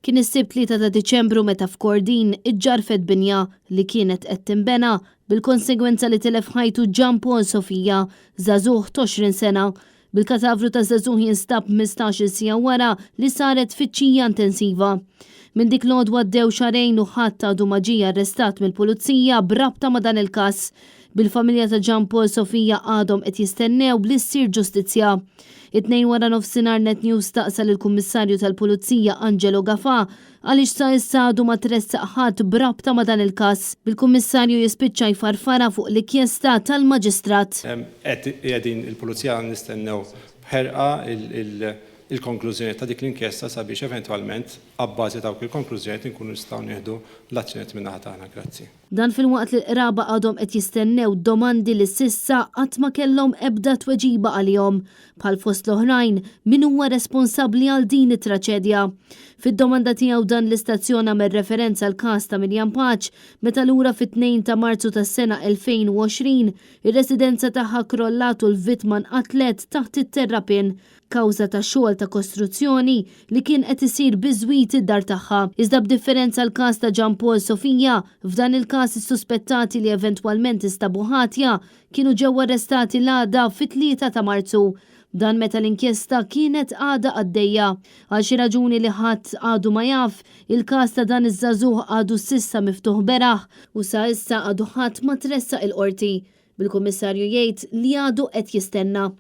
Kien is-sibt 3 ta' Diċembru meta f'Kordin iġġarfet binja li kienet qed tinbena bil-konsegwenza li telef ħajtu Gian Paul Sofija, żagħżugħ ta' 20 sena. Bil-kadavru ta' żagħżugħ jinstab 15-il siegħa wara li saret tfittxija intensiva. Minn dik l-għodwa għaddew xarejn u ħadd għadu ma ġie arrestat mill-pulizija b'rabta ma' dan il-każ. Bil-familja ta' Gian Paul Sofija għadhom qed jistennew li ssir ġustizzja. It-tnejn wara nofsinhar Net News staqsal il-Kummissarju tal-Pulizija Angelo Gafà għaliex sa issa għadu ma tressaq ħadd b'rabta ma' dan il-każ. Bil-Kummissarju jispiċċa jfarfara fuq l-ikjesta tal-Maġistrat. Qegħdin il-Pulizija nistennew b'ħerqa il-konklużjoni ta' dik l-inkjesta sabiex eventwalment abbażi ta' il-konklużjoni nkunu nistgħu nieħdu l-azzjonijiet min-naħa tagħna. Grazzi. Dan fil-waqt li l-qraba għadhom qed jistennew domandi li s'issa qatt ma kellhom ebda tweġiba għalihom. Bħal fost l-oħrajn min huwa responsabbli għal din it-traċedja. Fid-domanda tiegħu dan l-istazzjon għamel referenza l każ ta' Mirjam Paċ meta lura fit-2 ta' Marzu tas-sena 2020 ir-residenza tagħha krollat u l-vittma nqatlet taħt it-terrapin kawża ta' xogħol ta' kostruzzjoni li kien qed isir biżwit id-dar tagħha. Iżda b'differenza l-każ ta' Gian Paul Sofija, f'dan il-każ is-suspettati li eventwalment istabu ħatja kienu ġew arrestati l-għada fit-3 ta' Marzu. Dan meta l-inkjesta kienet għada għaddejja. Għal xi raġuni li ħadd għadu ma jaf, il-każ ta' dan iż-żagħżugħ għadu s'issa miftuħ beraħ u sa issa għadu ħadd ma tressaq il-qorti. Bil-Kummissarju jgħid li għadu qed jistenna.